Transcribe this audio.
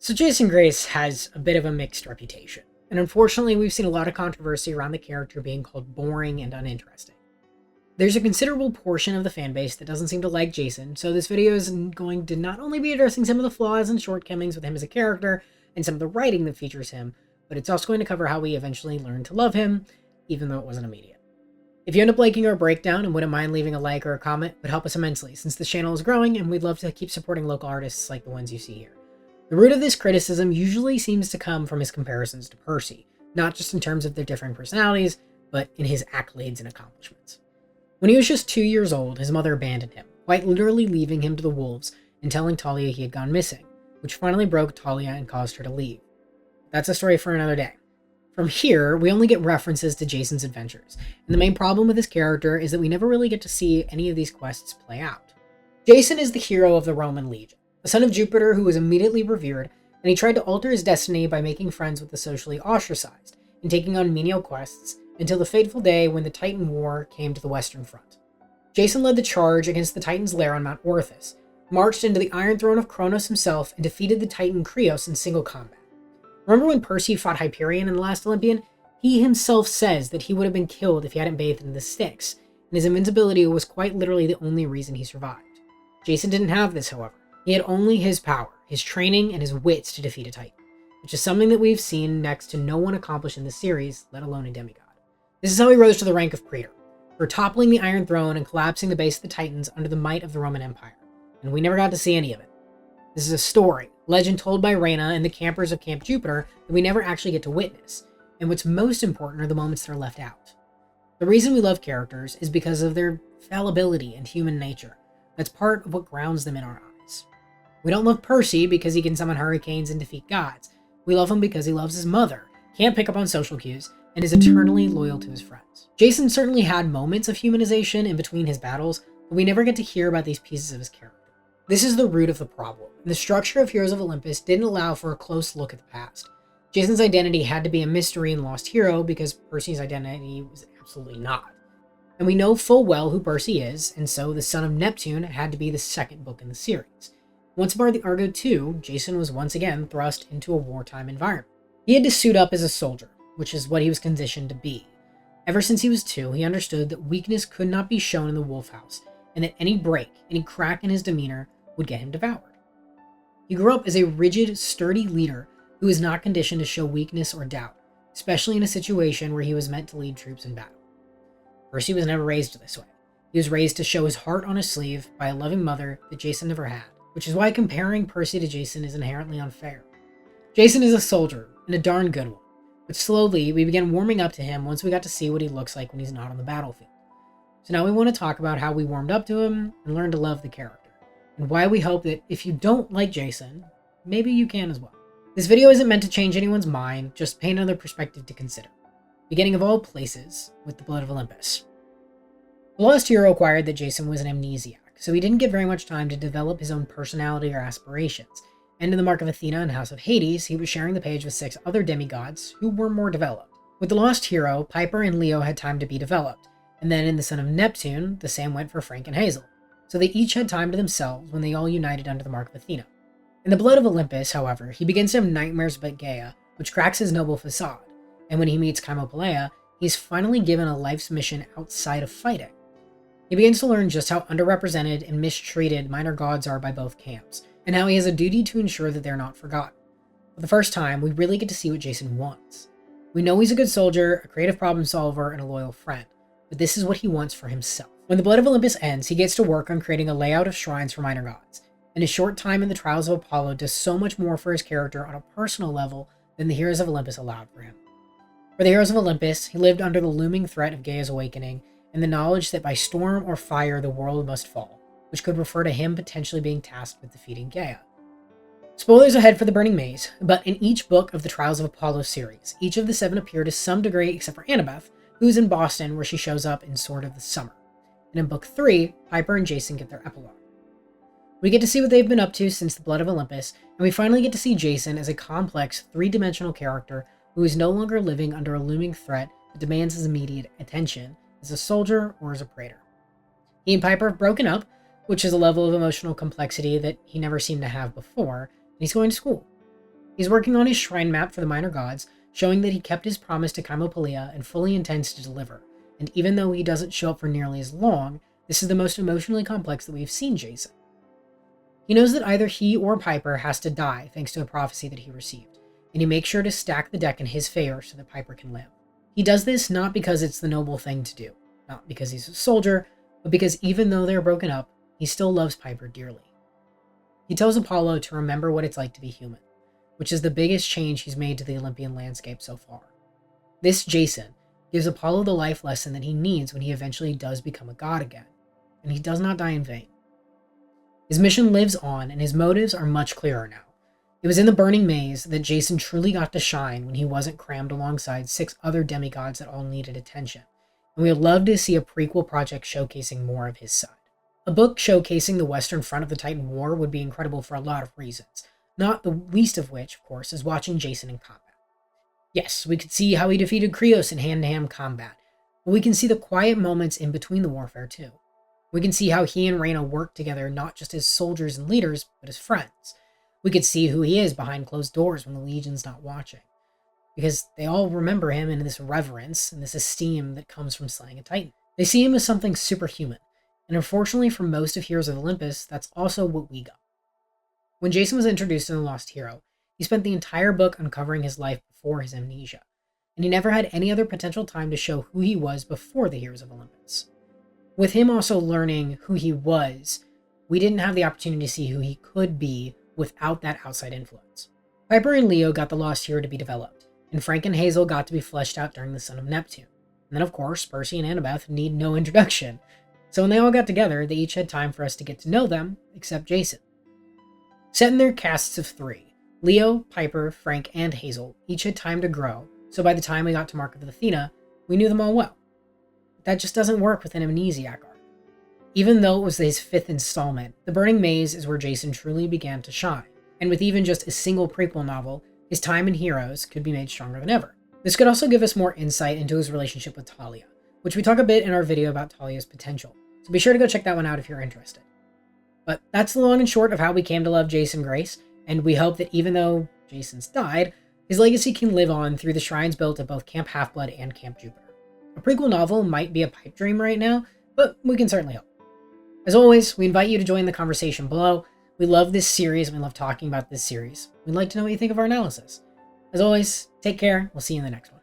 So Jason Grace has a bit of a mixed reputation, and unfortunately we've seen a lot of controversy around the character being called boring and uninteresting. There's a considerable portion of the fanbase that doesn't seem to like Jason, so this video is going to not only be addressing some of the flaws and shortcomings with him as a character, and some of the writing that features him, but it's also going to cover how we eventually learned to love him, even though it wasn't immediate. If you end up liking our breakdown and wouldn't mind leaving a like or a comment, it would help us immensely, since the channel is growing and we'd love to keep supporting local artists like the ones you see here. The root of this criticism usually seems to come from his comparisons to Percy, not just in terms of their differing personalities, but in his accolades and accomplishments. When he was just 2 years old, his mother abandoned him, quite literally leaving him to the wolves and telling Talia he had gone missing, which finally broke Talia and caused her to leave. That's a story for another day. From here, we only get references to Jason's adventures, and the main problem with his character is that we never really get to see any of these quests play out. Jason is the hero of the Roman Legion, a son of Jupiter who was immediately revered, and he tried to alter his destiny by making friends with the socially ostracized and taking on menial quests until the fateful day when the Titan War came to the Western Front. Jason led the charge against the Titan's lair on Mount Orthus, marched into the Iron Throne of Kronos himself, and defeated the Titan Krios in single combat. Remember when Percy fought Hyperion in The Last Olympian? He himself says that he would have been killed if he hadn't bathed in the Styx, and his invincibility was quite literally the only reason he survived. Jason didn't have this, however. He had only his power, his training, and his wits to defeat a Titan, which is something that we've seen next to no one accomplish in the series, let alone a demigod. This is how he rose to the rank of Praetor, for toppling the Iron Throne and collapsing the base of the Titans under the might of the Roman Empire, and we never got to see any of it. This is a story, legend told by Reyna and the campers of Camp Jupiter that we never actually get to witness, and what's most important are the moments that are left out. The reason we love characters is because of their fallibility and human nature. That's part of what grounds them in our eyes. We don't love Percy because he can summon hurricanes and defeat gods. We love him because he loves his mother, can't pick up on social cues, and is eternally loyal to his friends. Jason certainly had moments of humanization in between his battles, but we never get to hear about these pieces of his character. This is the root of the problem. The structure of Heroes of Olympus didn't allow for a close look at the past. Jason's identity had to be a mystery and lost hero because Percy's identity was absolutely not. And we know full well who Percy is, and so the Son of Neptune had to be the second book in the series. Once aboard the Argo II, Jason was once again thrust into a wartime environment. He had to suit up as a soldier, which is what he was conditioned to be. Ever since he was 2, he understood that weakness could not be shown in the Wolf House, and that any break, any crack in his demeanor would get him devoured. He grew up as a rigid, sturdy leader who was not conditioned to show weakness or doubt, especially in a situation where he was meant to lead troops in battle. Percy was never raised this way. He was raised to show his heart on his sleeve by a loving mother that Jason never had, which is why comparing Percy to Jason is inherently unfair. Jason is a soldier, and a darn good one, but slowly we began warming up to him once we got to see what he looks like when he's not on the battlefield. So now we want to talk about how we warmed up to him and learned to love the character, and why we hope that if you don't like Jason, maybe you can as well. This video isn't meant to change anyone's mind, just paint another perspective to consider. Beginning of all places, with the blood of Olympus. The Lost Hero acquired that Jason was an amnesiac, so he didn't get very much time to develop his own personality or aspirations, and in the Mark of Athena and House of Hades, he was sharing the page with 6 other demigods who were more developed. With the Lost Hero, Piper and Leo had time to be developed, and then in the Son of Neptune, the same went for Frank and Hazel, so they each had time to themselves when they all united under the Mark of Athena. In the Blood of Olympus, however, he begins to have nightmares about Gaia, which cracks his noble facade, and when he meets Cymopolea, he's finally given a life's mission outside of fighting. He begins to learn just how underrepresented and mistreated minor gods are by both camps, and how he has a duty to ensure that they're not forgotten. For the first time, we really get to see what Jason wants. We know he's a good soldier, a creative problem solver, and a loyal friend, but this is what he wants for himself. When the Blood of Olympus ends, he gets to work on creating a layout of shrines for minor gods, and his short time in the Trials of Apollo does so much more for his character on a personal level than the Heroes of Olympus allowed for him. For the Heroes of Olympus, he lived under the looming threat of Gaia's awakening, and the knowledge that by storm or fire the world must fall, which could refer to him potentially being tasked with defeating Gaia. Spoilers ahead for the Burning Maze, but in each book of the Trials of Apollo series, each of the 7 appear to some degree except for Annabeth, who's in Boston where she shows up in Sword of the Summer. And in book 3, Piper and Jason get their epilogue. We get to see what they've been up to since the Blood of Olympus, and we finally get to see Jason as a complex, 3-dimensional character who is no longer living under a looming threat that demands his immediate attention, as a soldier or as a praetor. He and Piper have broken up, which is a level of emotional complexity that he never seemed to have before, and he's going to school. He's working on his shrine map for the minor gods, showing that he kept his promise to Kaimopolia and fully intends to deliver. And even though he doesn't show up for nearly as long, this is the most emotionally complex that we've seen Jason. He knows that either he or Piper has to die thanks to a prophecy that he received, and he makes sure to stack the deck in his favor so that Piper can live. He does this not because it's the noble thing to do, not because he's a soldier, but because even though they're broken up, he still loves Piper dearly. He tells Apollo to remember what it's like to be human, which is the biggest change he's made to the Olympian landscape so far. This Jason gives Apollo the life lesson that he needs when he eventually does become a god again, and he does not die in vain. His mission lives on, and his motives are much clearer now. It was in the burning maze that Jason truly got to shine when he wasn't crammed alongside 6 other demigods that all needed attention, and we would love to see a prequel project showcasing more of his side. A book showcasing the Western Front of the Titan War would be incredible for a lot of reasons, not the least of which, of course, is watching Jason in combat. Yes, we could see how he defeated Krios in hand-to-hand combat, but we can see the quiet moments in between the warfare too. We can see how he and Reyna work together not just as soldiers and leaders, but as friends. We could see who he is behind closed doors when the Legion's not watching, because they all remember him in this reverence and this esteem that comes from slaying a Titan. They see him as something superhuman, and unfortunately for most of Heroes of Olympus, that's also what we got. When Jason was introduced in The Lost Hero, he spent the entire book uncovering his life before his amnesia, and he never had any other potential time to show who he was before the Heroes of Olympus. With him also learning who he was, we didn't have the opportunity to see who he could be without that outside influence. Piper and Leo got the Lost Hero to be developed, and Frank and Hazel got to be fleshed out during the Son of Neptune. And then of course, Percy and Annabeth need no introduction. So when they all got together, they each had time for us to get to know them, except Jason. Set in their casts of 3, Leo, Piper, Frank, and Hazel each had time to grow, so by the time we got to Mark of Athena, we knew them all well. That just doesn't work with an amnesiac arc. Even though it was his 5th installment, The Burning Maze is where Jason truly began to shine, and with even just a single prequel novel, his time in Heroes could be made stronger than ever. This could also give us more insight into his relationship with Talia, which we talk a bit in our video about Talia's potential, so be sure to go check that one out if you're interested. But that's the long and short of how we came to love Jason Grace, and we hope that even though Jason's died, his legacy can live on through the shrines built at both Camp Half-Blood and Camp Jupiter. A prequel novel might be a pipe dream right now, but we can certainly hope. As always, we invite you to join the conversation below. We love this series, and we love talking about this series. We'd like to know what you think of our analysis. As always, take care. We'll see you in the next one.